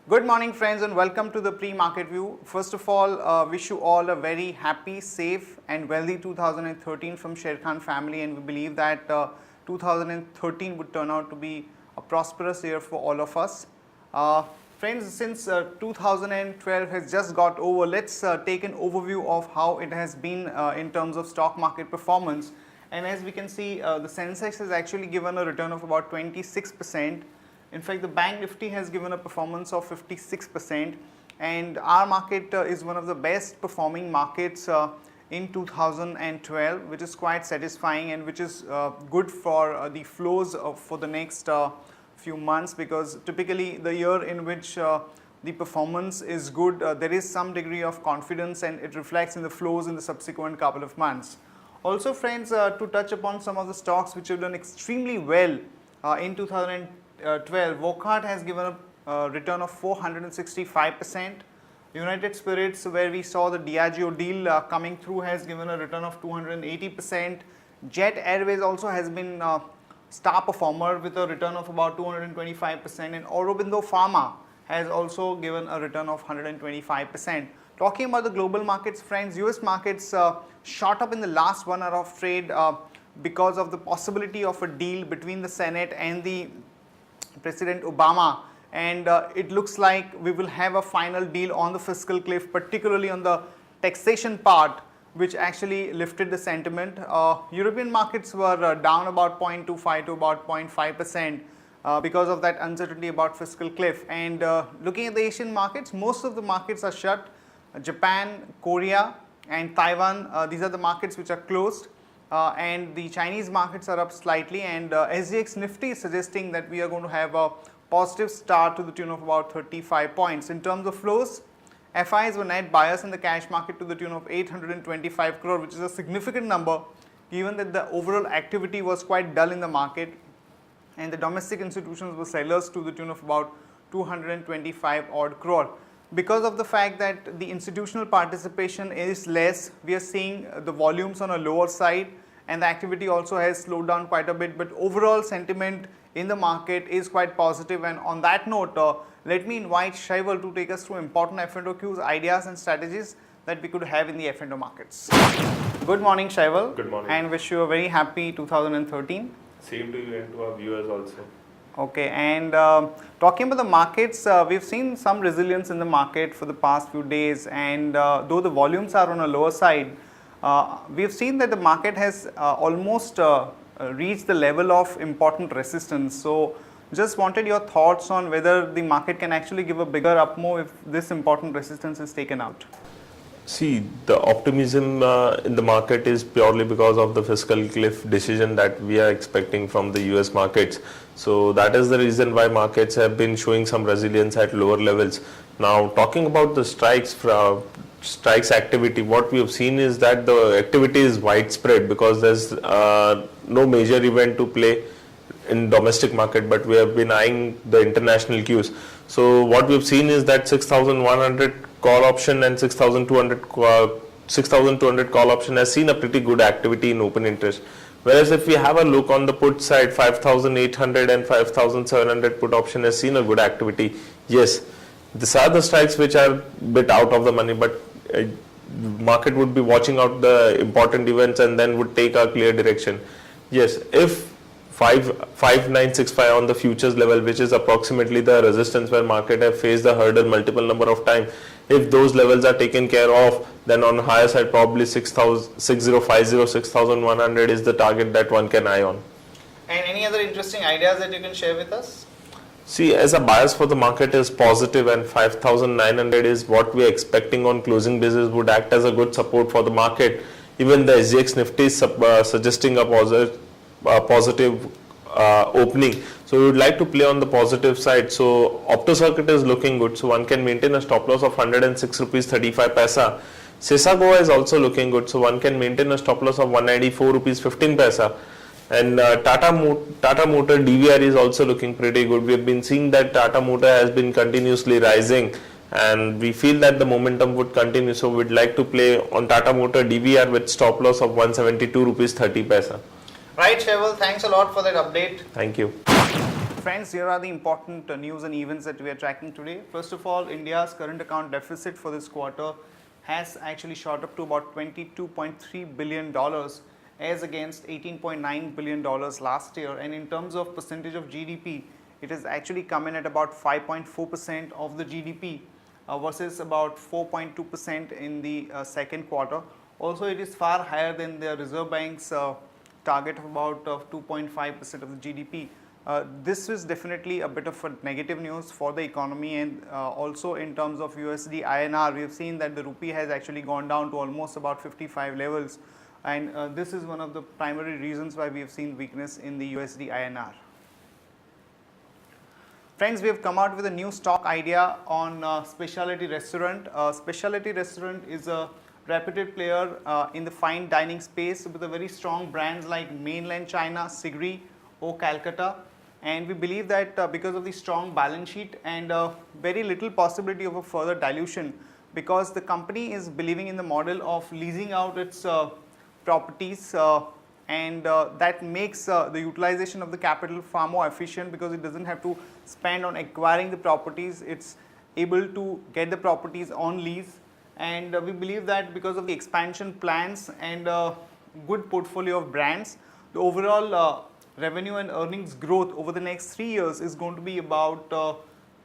Good morning friends and welcome to the pre-market view. First of all, wish you all a very happy, safe and wealthy 2013 from Sharekhan family, and we believe that 2013 would turn out to be a prosperous year for all of us. Friends, since 2012 has just got over, let's take an overview of how it has been in terms of stock market performance. And as we can see, the Sensex has actually given a return of about 26%. In fact, the Bank Nifty has given a performance of 56%, and our market is one of the best performing markets in 2012, which is quite satisfying and which is good for the flows for the next few months, because typically the year in which the performance is good, there is some degree of confidence and it reflects in the flows in the subsequent couple of months. Also friends, to touch upon some of the stocks which have done extremely well in 2012, Wockhardt has given a return of 465%. United Spirits, where we saw the Diageo deal coming through, has given a return of 280%. Jet Airways also has been a star performer with a return of about 225%, and Aurobindo Pharma has also given a return of 125%. Talking about the global markets, friends, US markets shot up in the last 1 hour of trade because of the possibility of a deal between the Senate and the President Obama, and it looks like we will have a final deal on the fiscal cliff, particularly on the taxation part, which actually lifted the sentiment. European markets were down about 0.25 to about 0.5% because of that uncertainty about fiscal cliff. And looking at the Asian markets, most of the markets are shut. Japan, Korea and Taiwan, these are the markets which are closed. And the Chinese markets are up slightly, and SGX Nifty is suggesting that we are going to have a positive start to the tune of about 35 points. In terms of flows, FIs were net buyers in the cash market to the tune of 825 crore, which is a significant number given that the overall activity was quite dull in the market, and the domestic institutions were sellers to the tune of about 225 odd crore. Because of the fact that the institutional participation is less, we are seeing the volumes on a lower side, and the activity also has slowed down quite a bit, but overall sentiment in the market is quite positive. And on that note, let me invite Shaival to take us through important F&O cues, ideas and strategies that we could have in the F&O markets. Good morning, Shaival. Good morning. And wish you a very happy 2013. Same to you and to our viewers also. Okay, and talking about the markets, we've seen some resilience in the market for the past few days, and though the volumes are on a lower side, we've seen that the market has almost reached the level of important resistance. So just wanted your thoughts on whether the market can actually give a bigger up move if this important resistance is taken out. See, the optimism in the market is purely because of the fiscal cliff decision that we are expecting from the US markets. So that is the reason why markets have been showing some resilience at lower levels. Now, talking about the strikes activity, what we have seen is that the activity is widespread because there's no major event to play in domestic market, but we have been eyeing the international cues. So what we've seen is that 6,100 call option and 6,200 call option has seen a pretty good activity in open interest. Whereas if we have a look on the put side, 5,800 and 5,700 put option has seen a good activity. Yes, these are the strikes which are a bit out of the money, but market would be watching out the important events and then would take a clear direction. Yes, if 5965 on the futures level, which is approximately the resistance where market have faced the hurdle multiple number of times, if those levels are taken care of, then on the higher side probably 6050, 6100 is the target that one can eye on. And any other interesting ideas that you can share with us? See, as a bias for the market is positive, and 5,900 is what we are expecting on closing basis would act as a good support for the market. Even the SGX Nifty is suggesting a positive opening. So we would like to play on the positive side. So Opto Circuit is looking good. So one can maintain a stop loss of 106 rupees 35 paisa. Sesa is also looking good. So one can maintain a stop loss of 194 rupees 15 paisa. And Tata Motor DVR is also looking pretty good. We have been seeing that Tata Motor has been continuously rising, and we feel that the momentum would continue. So we'd like to play on Tata Motor DVR with stop loss of 172 rupees 30 paisa. Right, Shaival, thanks a lot for that update. Thank you. Friends, here are the important news and events that we are tracking today. First of all, India's current account deficit for this quarter has actually shot up to about $22.3 billion as against $18.9 billion last year. And in terms of percentage of GDP, it has actually come in at about 5.4% of the GDP versus about 4.2% in the second quarter. Also, it is far higher than the Reserve Bank's target of about 2.5% of the GDP. This is definitely a bit of a negative news for the economy, and also in terms of USD INR, we have seen that the rupee has actually gone down to almost about 55 levels, and this is one of the primary reasons why we have seen weakness in the USD INR. Friends, we have come out with a new stock idea on specialty restaurant. Specialty restaurant is a reputed player in the fine dining space with a very strong brands like Mainland China, Sigri, or Calcutta. And we believe that because of the strong balance sheet and very little possibility of a further dilution, because the company is believing in the model of leasing out its properties and that makes the utilization of the capital far more efficient, because it doesn't have to spend on acquiring the properties. It's able to get the properties on lease, and we believe that because of the expansion plans and good portfolio of brands, the overall revenue and earnings growth over the next 3 years is going to be about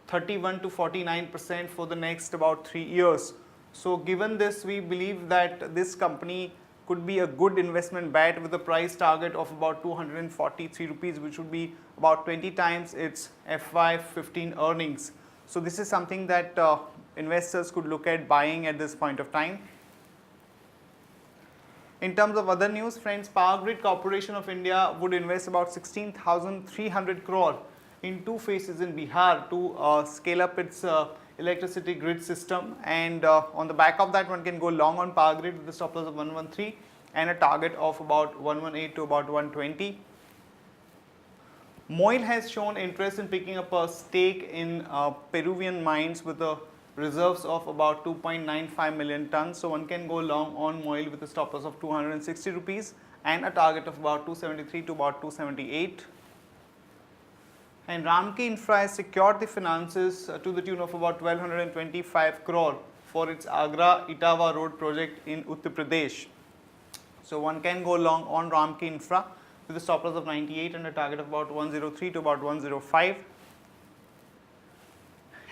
31 to 49% for the next about 3 years. So given this, we believe that this company could be a good investment bet with a price target of about 243 rupees, which would be about 20 times its FY15 earnings. So this is something that investors could look at buying at this point of time. In terms of other news, friends, Power Grid Corporation of India would invest about 16,300 crore in 2 phases in Bihar to scale up its electricity grid system, and on the back of that, one can go long on Power Grid with a stop loss of 113 and a target of about 118 to about 120. MOIL has shown interest in picking up a stake in Peruvian mines with a reserves of about 2.95 million tons. So one can go long on MOIL with a stop loss of 260 rupees and a target of about 273 to about 278. And Ramki Infra has secured the finances to the tune of about 1225 crore for its Agra Etawah road project in Uttar Pradesh. So one can go long on Ramki Infra with a stop loss of 98 and a target of about 103 to about 105.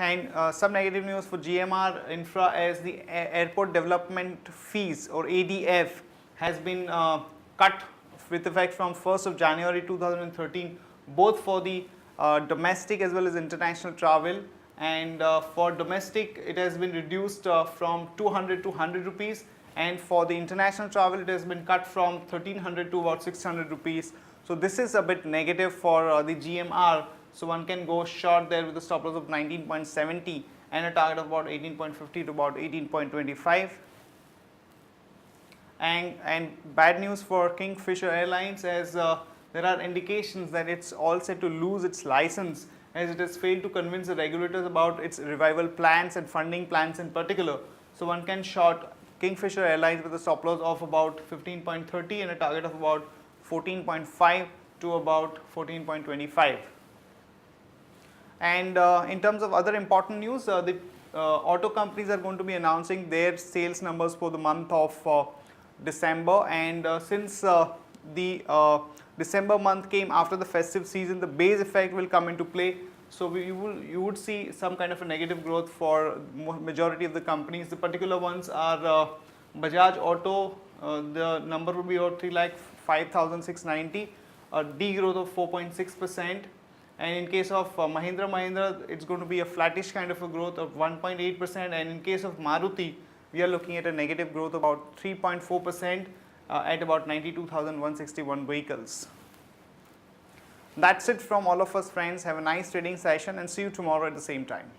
And some negative news for GMR Infra, as the airport development fees or ADF has been cut with effect from 1st of January 2013, both for the domestic as well as international travel. And for domestic, it has been reduced from 200 to 100 rupees, and for the international travel, it has been cut from 1300 to about 600 rupees. So this is a bit negative for the GMR. So one can go short there with a stop loss of 19.70 and a target of about 18.50 to about 18.25. And bad news for Kingfisher Airlines, as there are indications that it's all set to lose its license, as it has failed to convince the regulators about its revival plans and funding plans in particular. So one can short Kingfisher Airlines with a stop loss of about 15.30 and a target of about 14.5 to about 14.25. And in terms of other important news, the auto companies are going to be announcing their sales numbers for the month of December, and since the December month came after the festive season, the base effect will come into play. So you would see some kind of a negative growth for majority of the companies. The particular ones are Bajaj Auto, the number would be about 3,05,690, a degrowth of 4.6%. And in case of Mahindra, it's going to be a flattish kind of a growth of 1.8%. And in case of Maruti, we are looking at a negative growth of about 3.4% at about 92,161 vehicles. That's it from all of us, friends. Have a nice trading session and see you tomorrow at the same time.